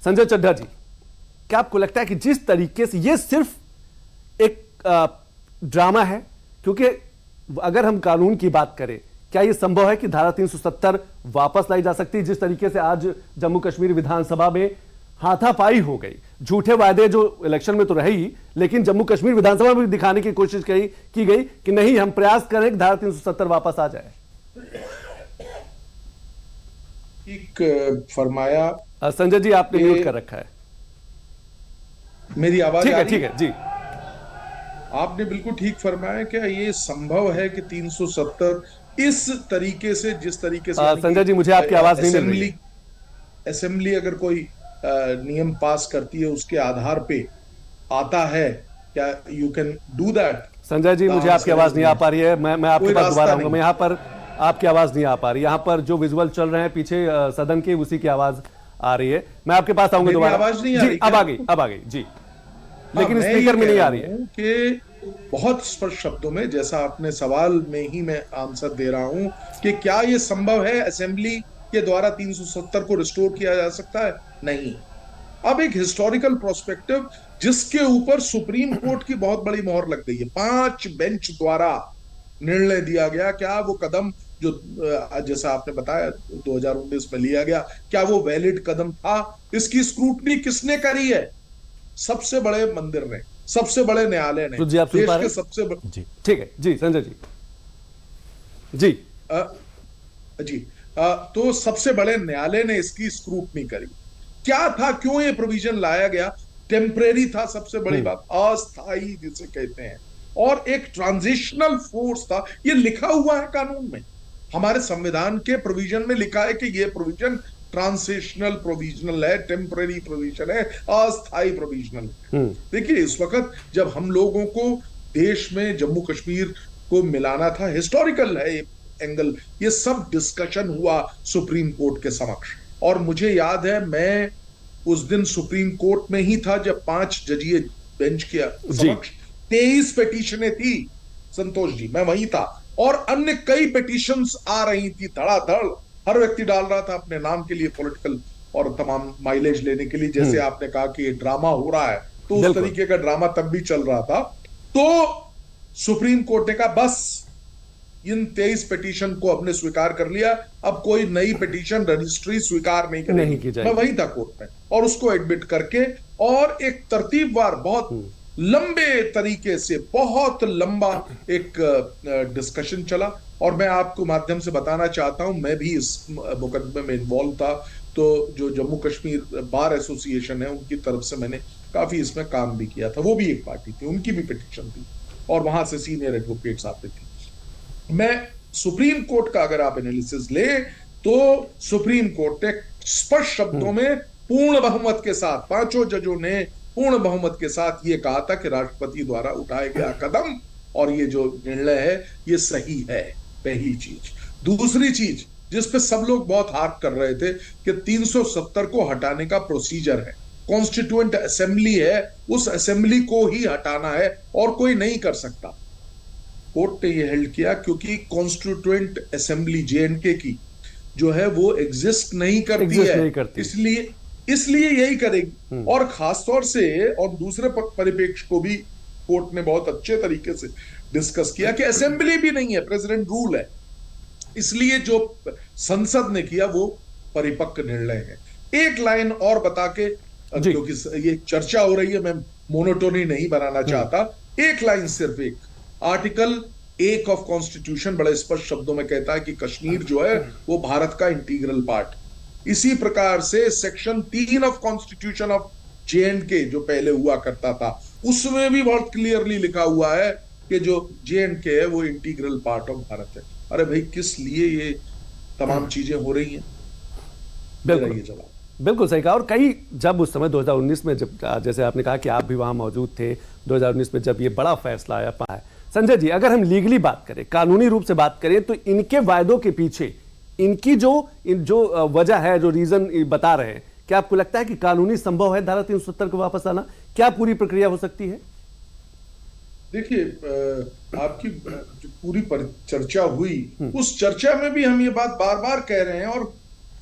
संजय चड्ढा जी, क्या आपको लगता है कि जिस तरीके से ये सिर्फ एक ड्रामा है, क्योंकि अगर हम कानून की बात करें, क्या यह संभव है कि धारा 370 वापस लाई जा सकती है? जिस तरीके से आज जम्मू कश्मीर विधानसभा में हाथापाई हो गई, झूठे वायदे जो इलेक्शन में तो रहे ही, लेकिन जम्मू कश्मीर विधानसभा में भी दिखाने की कोशिश की गई कि नहीं, हम प्रयास करें कि धारा 370 वापस आ जाए। एक फरमाया संजय जी, आपने म्यूट कर रखा है। मेरी आवाज ठीक है, ठीक है जी। आपने बिल्कुल ठीक फरमाया। क्या ये संभव है कि 370 इस तरीके से, जिस तरीके से संजय जी, मुझे आपकी आवाज नहीं मिल रही है। असेंबली अगर कोई नियम पास करती है उसके आधार पे आता है, क्या you can do that? Sanjay ji, मुझे आपकी आवाज नहीं आ पा रही है। मैं आपके पास दोबारा आऊंगा। मैं यहाँ पर, आपकी आवाज नहीं आ पा रही। यहाँ पर जो विजुअल चल रहे हैं पीछे सदन के, उसी की आवाज आ रही है। मैं आपके पास आऊंगा दोबारा। आवाज नहीं आ रही? अब आ गई जी, लेकिन स्पीकर में नहीं आ रही है। कि बहुत स्पष्ट शब्दों में, जैसा आपने सवाल में ही मैं आंसर दे रहा हूं कि क्या यह संभव है असेंबली के द्वारा 370 को रिस्टोर किया जा सकता है? नहीं। अब एक हिस्टोरिकल प्रोस्पेक्टिव जिसके ऊपर सुप्रीम कोर्ट की बहुत बड़ी मोहर लग गई है, 5 बेंच द्वारा निर्णय दिया गया, क्या वो कदम जो जैसा आपने बताया 2019 में लिया गया, क्या वो वैलिड कदम था? इसकी स्क्रूटनी किसने करी है? सबसे बड़े मंदिर ने, सबसे बड़े न्यायालय ने, जी, आप देश के सबसे बड़े। जी, ठीक है जी, संजय जी जी जी तो सबसे बड़े न्यायालय ने इसकी स्क्रूटनी करी। क्या था, क्यों ये प्रोविजन लाया गया? टेम्परेरी था, सबसे बड़ी बात, अस्थाई जिसे कहते हैं, और एक ट्रांजिशनल फोर्स था। ये लिखा हुआ है कानून में, हमारे संविधान के प्रोविजन में लिखा है कि ये प्रोविजन ट्रांजिशनल प्रोविजनल है, टेम्परेरी प्रोविजन है, अस्थाई प्रोविजनल है। देखिए, इस वक्त जब हम लोगों को देश में जम्मू कश्मीर को मिलाना था, हिस्टोरिकल है एंगल, ये सब डिस्कशन हुआ सुप्रीम कोर्ट के समक्ष। और मुझे याद है, मैं उस दिन सुप्रीम कोर्ट में ही था जब 5 जजीय बेंच के समक्ष 23 पिटीशनें थी। संतोष जी, मैं वहीं था, और अन्य कई पिटीशंस आ रही थी धड़ाधड़। हर व्यक्ति डाल रहा था अपने नाम के लिए, पॉलिटिकल और तमाम माइलेज लेने के लिए। जैसे आपने कहा कि ड्रामा हो रहा है, तो उस तरीके का ड्रामा तब भी चल रहा था। तो सुप्रीम कोर्ट ने कहा बस, इन 23 पिटीशन को अपने स्वीकार कर लिया, अब कोई नई पिटीशन रजिस्ट्री स्वीकार नहीं करेगी। मैं वहीं था कोर्ट में, और उसको एडमिट करके, और एक तरतीबवार बहुत लंबे तरीके से, बहुत लंबा एक डिस्कशन चला। और मैं आपको माध्यम से बताना चाहता हूं, मैं भी इस मुकदमे में इन्वॉल्व था। तो जो जम्मू कश्मीर बार एसोसिएशन है, उनकी तरफ से मैंने काफी इसमें काम भी किया था। वो भी एक पार्टी थी, उनकी भी पिटीशन थी, और वहां से सीनियर एडवोकेट्स आते थे। मैं सुप्रीम कोर्ट का अगर आप एनालिसिस ले, तो सुप्रीम कोर्ट ने स्पष्ट शब्दों में पूर्ण बहुमत के साथ, 5 जजों ने पूर्ण बहुमत के साथ ये कहा था कि राष्ट्रपति द्वारा उठाया गया कदम और ये जो निर्णय है ये सही है। पहली चीज। दूसरी चीज जिस पे सब लोग बहुत हार्क कर रहे थे कि 370 को हटाने का प्रोसीजर है, कॉन्स्टिट्यूएंट असेंबली है, उस असेंबली को ही हटाना है और कोई नहीं कर सकता। कोर्ट ने यह हेल्ड किया क्योंकि कॉन्स्टिट्यूएंट असेंबली जेएंडके की जो है वो एग्जिस्ट नहीं करती है, इसलिए यही करेगी। और खासतौर से, और दूसरे परिप्रेक्ष्य को भी कोर्ट ने बहुत अच्छे तरीके से डिस्कस किया कि असेंबली भी नहीं है, प्रेसिडेंट रूल है, इसलिए जो संसद ने किया वो परिपक्व निर्णय है। एक लाइन और बता के, क्योंकि ये चर्चा हो रही है, मैं मोनोटोनी नहीं बनाना चाहता, एक लाइन सिर्फ, एक आर्टिकल 1 ऑफ कॉन्स्टिट्यूशन बड़े स्पष्ट शब्दों में कहता है कि कश्मीर जो है वो भारत का इंटीग्रल पार्ट। इसी प्रकार से section 3 of constitution of J&K जो पहले हुआ करता था, उसमें भी बहुत क्लियरली लिखा हुआ है कि जो जेएंडके है वो इंटीग्रल पार्ट ऑफ भारत है। अरे भाई, किस लिए ये तमाम चीजें हो रही हैं? बिल्कुल सही कहा। और कई, जब उस समय 2019 में, जब जैसे आपने कहा कि आप भी वहां मौजूद थे 2019 में जब ये बड़ा फैसला आया पाया। संजय जी, अगर हम लीगली बात करें, कानूनी रूप से बात करें, तो इनके वायदों के पीछे इनकी जो वजह है, जो रीजन बता रहे हैं, क्या आपको लगता है कि कानूनी संभव है धारा 370 को वापस आना? क्या पूरी प्रक्रिया हो सकती है? देखिए, आपकी जो पूरी चर्चा हुई, उस चर्चा में भी हम ये बात बार बार कह रहे हैं, और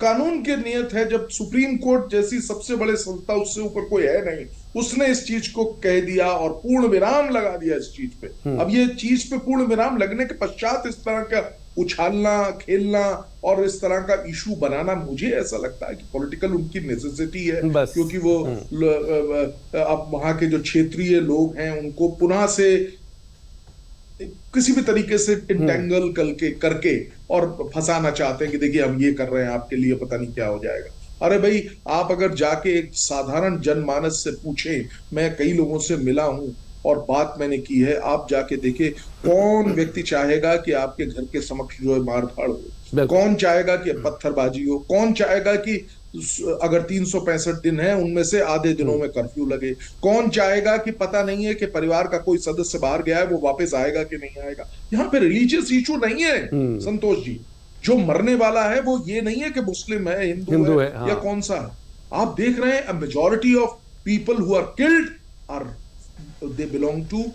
कानून की नियत है, जब सुप्रीम कोर्ट जैसी सबसे बड़े संस्था, उससे ऊपर कोई है नहीं, उसने इस चीज को कह दिया और पूर्ण विराम लगा दिया इस चीज पे। अब ये चीज पे पूर्ण विराम लगने के पश्चात इस तरह का उछालना, खेलना और इस तरह का इशू बनाना, मुझे ऐसा लगता है कि पॉलिटिकल उनकी नेसेसिटी है, क्योंकि वो अब वहां के जो क्षेत्रीय लोग हैं उनको पुनः से किसी भी तरीके से इंटेंगल करके और फंसाना चाहते हैं कि देखिए हम ये कर रहे हैं, आपके लिए पता नहीं क्या हो जाएगा। अरे भाई, आप अगर जाके एक साधारण जनमानस से पूछें, मैं कई लोगों से मिला हूं और बात मैंने की है, आप जाके देखे कौन व्यक्ति चाहेगा कि आपके घर के समक्ष जो है मारधाड़ हो, कौन चाहेगा कि पत्थरबाजी हो, कौन चाहेगा कि अगर 365 दिन है उनमें से आधे दिनों में कर्फ्यू लगे, कौन चाहेगा कि पता नहीं है कि परिवार का कोई सदस्य बाहर गया है वो वापस आएगा कि नहीं आएगा। यहाँ पे रिलीजियस इशू नहीं है संतोष जी, जो मरने वाला है वो ये नहीं है कि मुस्लिम है, हिंदू है, हाँ। या कौन सा है। आप देख रहे हैं majority of people who are killed are they belong to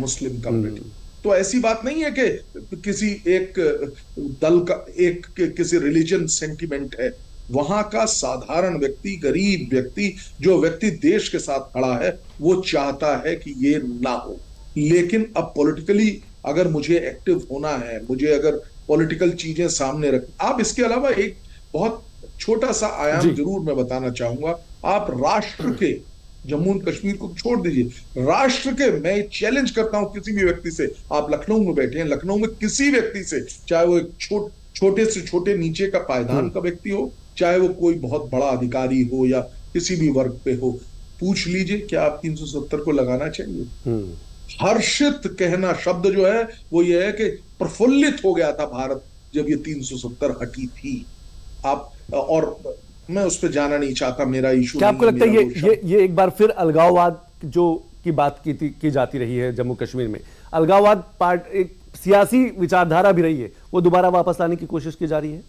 Muslim community. तो ऐसी बात नहीं है कि किसी एक दल का एक किसी रिलीजन सेंटिमेंट है, वहां का साधारण व्यक्ति, गरीब व्यक्ति, जो व्यक्ति देश के साथ खड़ा है, वो चाहता है कि ये ना हो। लेकिन अब पॉलिटिकली अगर मुझे एक्टिव होना है, मुझे अगर पॉलिटिकल चीजें सामने रख, आप इसके अलावा एक बहुत छोटा सा आयाम जरूर मैं बताना चाहूंगा। आप राष्ट्र के, जम्मू एंड कश्मीर को छोड़ दीजिए, राष्ट्र के, मैं चैलेंज करता हूं किसी भी व्यक्ति से, आप लखनऊ में बैठे हैं, लखनऊ में किसी व्यक्ति से, चाहे वो एक छोटे से छोटे नीचे का पायदान का व्यक्ति हो, चाहे वो कोई बहुत बड़ा अधिकारी हो या किसी भी वर्ग पे हो, पूछ लीजिए क्या आप 370 को लगाना चाहिए। हर्षित कहना शब्द जो है वो ये है कि प्रफुल्लित हो गया था भारत जब ये 370 हटी थी। आप, और मैं उस पर जाना नहीं चाहता, मेरा इशू। क्या आपको लगता है ये एक बार फिर अलगाववाद जो की बात की जाती रही है जम्मू कश्मीर में, अलगाववाद एक सियासी विचारधारा भी रही है, वो दोबारा वापस लाने की कोशिश की जा रही है?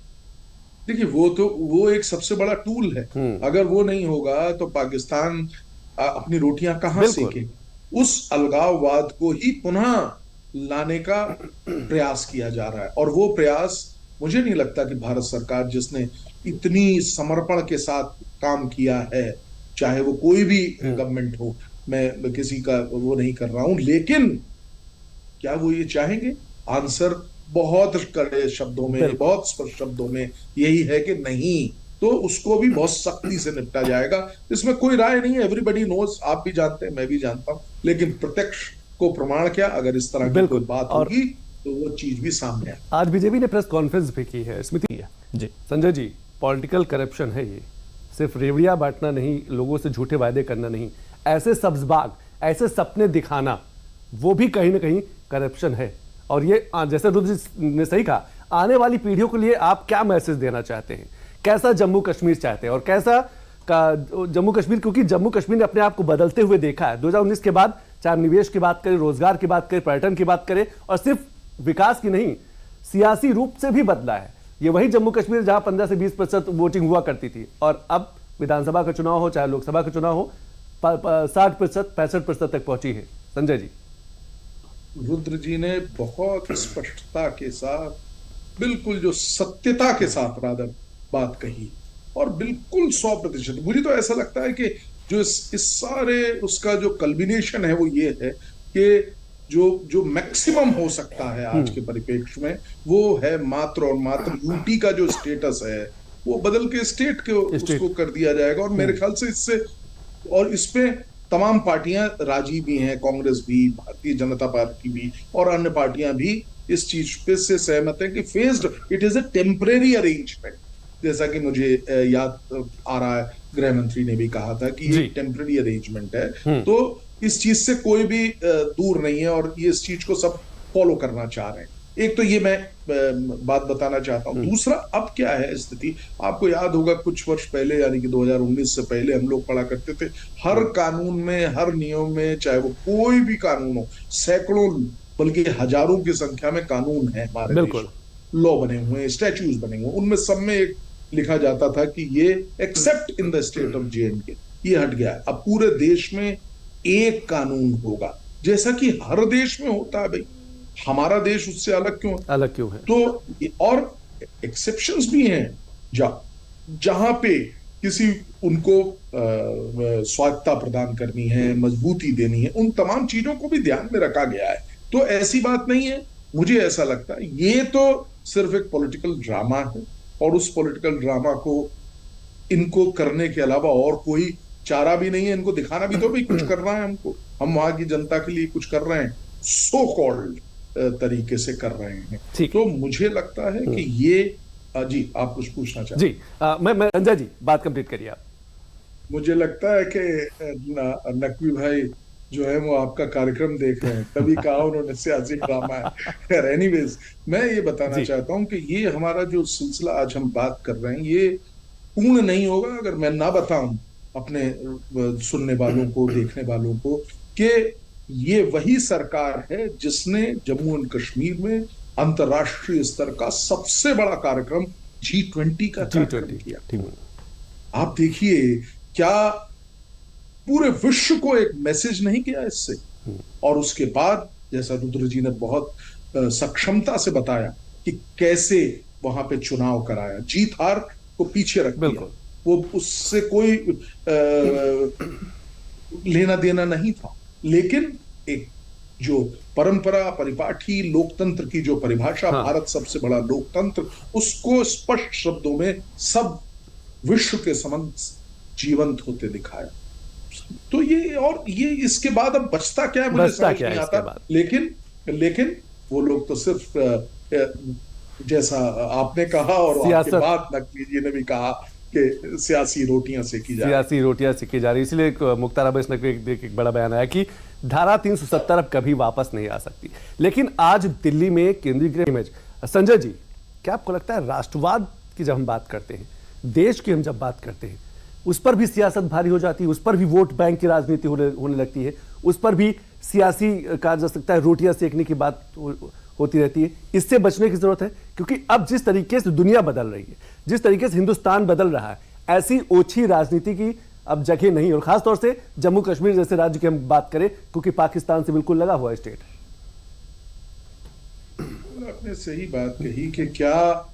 देखिए, वो एक सबसे बड़ा टूल है। अगर वो नहीं होगा तो पाकिस्तान अपनी रोटियां कहां सेकेगा। उस अलगाववाद को ही पुनः लाने का प्रयास किया जा रहा है, और वो प्रयास मुझे नहीं लगता कि भारत सरकार, जिसने इतनी समर्पण के साथ काम किया है, चाहे वो कोई भी गवर्नमेंट हो, मैं किसी का वो नहीं कर रहा हूं, लेकिन क्या वो ये चाहेंगे? आंसर बहुत कड़े शब्दों में, बहुत स्पष्ट शब्दों में यही है कि नहीं। तो उसको भी बहुत सख्ती से निपटा जाएगा, इसमें कोई राय नहीं है। एवरीबडी नोज, आप भी जानते हैं, मैं भी जानता हूं, लेकिन प्रत्यक्ष को प्रमाण क्या, अगर इस तरह की कोई बात होगी तो वो चीज भी सामने है। आज बीजेपी ने प्रेस कॉन्फ्रेंस भी की है, स्मृति जी, संजय जी, पॉलिटिकल करप्शन है ये, सिर्फ रेवड़ियां बांटना नहीं, लोगों से झूठे वायदे करना नहीं, ऐसे सब्जबाग, ऐसे सपने दिखाना, वो भी कहीं ना कहीं करप्शन है। और ये जैसे रुद्र ने सही कहा, आने वाली पीढ़ियों के लिए आप क्या मैसेज देना चाहते हैं? कैसा जम्मू कश्मीर चाहते हैं और कैसा का जम्मू कश्मीर, क्योंकि जम्मू कश्मीर ने अपने आप को बदलते हुए देखा है 2019 के बाद, चाहे निवेश की बात करें, रोजगार की बात करें, पर्यटन की बात करें, और सिर्फ विकास की नहीं, सियासी रूप से भी बदला है। ये वही जम्मू कश्मीर जहां 15 से 20% वोटिंग हुआ करती थी, और अब विधानसभा का चुनाव हो चाहे लोकसभा का चुनाव हो, 60% 65% तक पहुंची है। संजय जी, रुद्र जी ने बहुत स्पष्टता के साथ, बिल्कुल जो सत्यता के साथ रादर बात कही, और बिल्कुल 100%। मुझे तो ऐसा लगता है कि जो इस सारे उसका जो कल्बिनेशन है वो ये है कि जो मैक्सिमम हो सकता है आज के परिप्रेक्ष्य में, वो है मात्र और मात्र यूटी का जो स्टेटस है वो बदल के स्टेट के उसको कर दिया जाएगा। और मेरे ख्याल से इससे, और इसपे तमाम पार्टियां राजी भी हैं, कांग्रेस भी, भारतीय जनता पार्टी भी और अन्य पार्टियां भी इस चीज पे से सहमत है कि phased, it is a temporary arrangement. जैसा कि मुझे याद आ रहा है, गृह मंत्री ने भी कहा था कि ये टेम्परेरी अरेंजमेंट है, तो इस चीज से कोई भी दूर नहीं है और ये इस चीज को सब फॉलो करना चाह रहे हैं। एक तो ये मैं बात बताना चाहता हूं। दूसरा, अब क्या है स्थिति, आपको याद होगा कुछ वर्ष पहले, यानी कि 2019 से पहले हम लोग पढ़ा करते थे, हर कानून में, हर नियम में, चाहे वो कोई भी कानून हो, सैकड़ों बल्कि हजारों की संख्या में कानून है हमारे देश, लॉ बने हुए, स्टैच्यूज बने हुए, उनमें सब में एक लिखा जाता था कि ये accept in the state of J&K, ये हट गया है। अब पूरे देश में एक कानून होगा, जैसा कि हर देश में होता है। भाई, हमारा देश उससे अलग क्यों है? अलग क्यों है? तो और एक्सेप्शंस भी हैं। जहां पे किसी उनको स्वायत्ता प्रदान करनी है, मजबूती देनी है, उन तमाम चीजों को भी ध्यान में रखा गया है। तो ऐसी बात नहीं है, मुझे ऐसा लगता है ये तो सिर्फ एक पॉलिटिकल ड्रामा है, और उस पॉलिटिकल ड्रामा को इनको करने के अलावा और कोई चारा भी नहीं है। इनको दिखाना भी तो भी कुछ कर रहा है, हमको, हम वहां की जनता के लिए कुछ कर रहे हैं, सो कॉल्ड तरीके से कर रहे हैं। तो मुझे लगता है कि ये जी आप कुछ पूछना चाहते जी? मैं संजय जी बात कंप्लीट करिए आप। मुझे लगता है कि नकवी भाई जो है वो आपका कार्यक्रम देख रहे हैं, तभी कहा उन्होंने सियासी ड्रामा है। खैर एनीवेज, मैं ये बताना चाहता हूं कि ये हमारा जो सिलसिला आज हम बात कर रहे हैं ये पूर्ण नहीं होगा अगर मैं ना बताऊं अपने सुनने वालों को, देखने वालों को, कि ये वही सरकार है जिसने जम्मू एंड कश्मीर में अंतर्राष्ट्रीय स्तर का सबसे बड़ा कार्यक्रम G20 का कार्यक्रम किया। आप देखिए, क्या पूरे विश्व को एक मैसेज नहीं किया इससे? और उसके बाद जैसा रुद्र जी ने बहुत सक्षमता से बताया कि कैसे वहां पे चुनाव कराया, जीत हार को पीछे रख दिया, वो उससे कोई लेना देना नहीं था। लेकिन एक जो परंपरा, परिपाठी लोकतंत्र की जो परिभाषा, भारत सबसे बड़ा लोकतंत्र, उसको स्पष्ट शब्दों में सब विश्व के समक्ष जीवंत होते दिखाया। तो ये, और ये इसके बाद अब बचता क्या है मुझे समझ नहीं आता। लेकिन वो लोग तो सिर्फ जैसा आपने कहा और आपके बाद नकवी जी ने भी कहा कि सियासी रोटियां सेकी जा रही, इसलिए मुख्तार अब्बास नकवी एक बड़ा बयान आया कि धारा 370 अब कभी वापस नहीं आ सकती। लेकिन आज दिल्ली में केंद्रीय गृह इमेज, संजय जी क्या आपको लगता है राष्ट्रवाद की जब हम बात करते हैं, देश की हम जब बात करते हैं, उस पर भी सियासत भारी हो जाती है, उस पर भी वोट बैंक की राजनीति होने लगती है, उस पर भी सियासी कहा जा सकता है रोटियां सेकने की बात होती रहती है। इससे बचने की जरूरत है, क्योंकि अब जिस तरीके से दुनिया बदल रही है, जिस तरीके से हिंदुस्तान बदल रहा है, ऐसी ओछी राजनीति की अब जगह नहीं। और खासतौर से जम्मू कश्मीर जैसे राज्य की हम बात करें, क्योंकि पाकिस्तान से बिल्कुल लगा हुआ स्टेट है। आपने सही बात कही कि क्या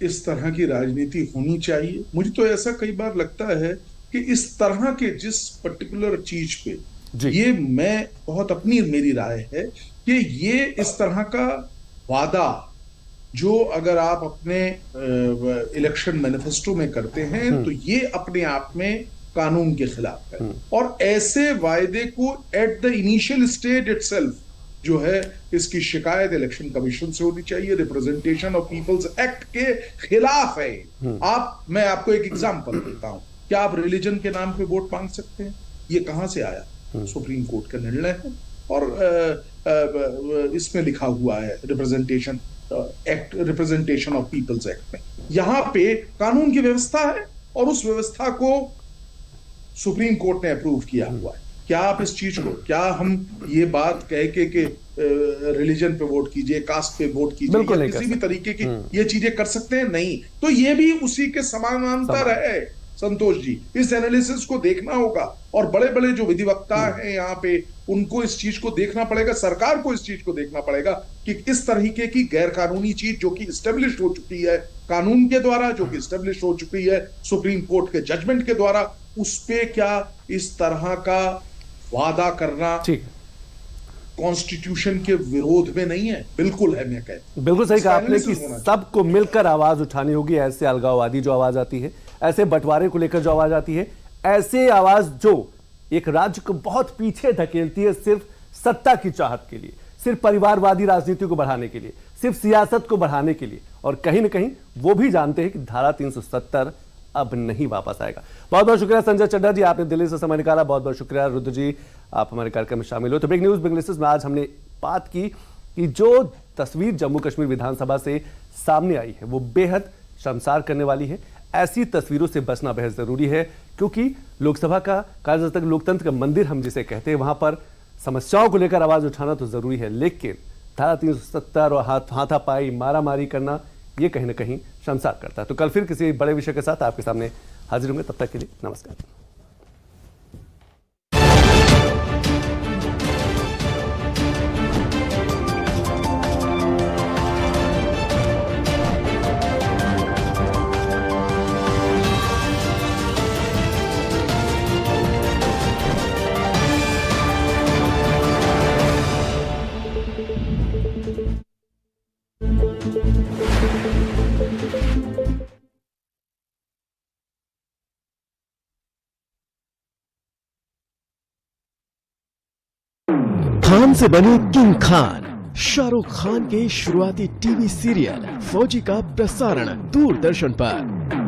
इस तरह की राजनीति होनी चाहिए। मुझे तो ऐसा कई बार लगता है कि इस तरह के जिस पर्टिकुलर चीज पे, ये मैं बहुत अपनी मेरी राय है कि ये इस तरह का वादा जो अगर आप अपने इलेक्शन मैनिफेस्टो में करते हैं तो ये अपने आप में कानून के खिलाफ है। और ऐसे वायदे को at the initial stage itself जो है, इसकी शिकायत इलेक्शन कमीशन से होनी चाहिए। रिप्रेजेंटेशन ऑफ पीपल्स एक्ट के खिलाफ है। मैं आपको एक एग्जांपल देता हूं। क्या आप रिलीजन के नाम पे वोट मांग सकते हैं? ये कहां से आया? सुप्रीम कोर्ट का निर्णय है, और इसमें लिखा हुआ है representation act, representation of people's act में। यहां पे कानून की व्यवस्था है, और उस व्यवस्था को सुप्रीम कोर्ट ने अप्रूव किया हुआ है। क्या आप इस चीज को, क्या हम ये बात कह के रिलीजन पे वोट कीजिए, कास्ट पे वोट कीजिए, या किसी भी तरीके की ये चीजें कर सकते हैं? नहीं। तो ये भी उसी के समानांतर है संतोष जी। इस एनालिसिस को देखना होगा, और बड़े बड़े जो विधिवक्ता हैं यहाँ पे, उनको इस चीज को देखना पड़ेगा, सरकार को इस चीज को देखना पड़ेगा कि इस तरीके की गैर कानूनी चीज जो कि स्टेब्लिश हो चुकी है कानून के द्वारा, जो कि स्टेब्लिश हो चुकी है सुप्रीम कोर्ट के जजमेंट के द्वारा, उस पे क्या इस तरह का वादा करना कॉन्स्टिट्यूशन के विरोध में नहीं है? बिल्कुल है। मैं कहता हूं बिल्कुल सही कहा आपने कि सबको मिलकर आवाज उठानी होगी। ऐसे अलगाववादी जो आवाज आती है, ऐसे बंटवारे को लेकर जो आवाज आती है, ऐसे आवाज जो एक राज्य को बहुत पीछे धकेलती है सिर्फ सत्ता की चाहत के लिए, सिर्फ परिवारवादी राजनीति को बढ़ाने के लिए, सिर्फ सियासत को बढ़ाने के लिए, और कहीं ना कहीं वो भी जानते हैं कि धारा 370 अब नहीं वापस आएगा। बहुत बहुत शुक्रिया संजय चड्ढा जी, आपने दिल्ली से समय निकाला। बहुत बहुत शुक्रिया रुद्र जी, आप हमारे कार्यक्रम में शामिल हो। तो बिग न्यूज बिग लिस्टेस में आज हमने बात की कि जो तस्वीर जम्मू कश्मीर विधानसभा से सामने आई है वो बेहद शर्मसार करने वाली है। ऐसी तस्वीरों से बचना बेहद जरूरी है, क्योंकि लोकसभा का कार्यतंत्र, लोकतंत्र का मंदिर हम जिसे कहते हैं, वहां पर समस्याओं को लेकर आवाज उठाना तो जरूरी है, लेकिन धारा 370 और हाथापाई, मारामारी करना, ये कहीं ना कहीं शर्मसार करता है। तो कल फिर किसी बड़े विषय के साथ आपके सामने हाजिर होंगे। तब तक के लिए नमस्कार। खान से बने किंग खान, शाहरुख खान के शुरुआती टीवी सीरियल फौजी का प्रसारण दूरदर्शन पर।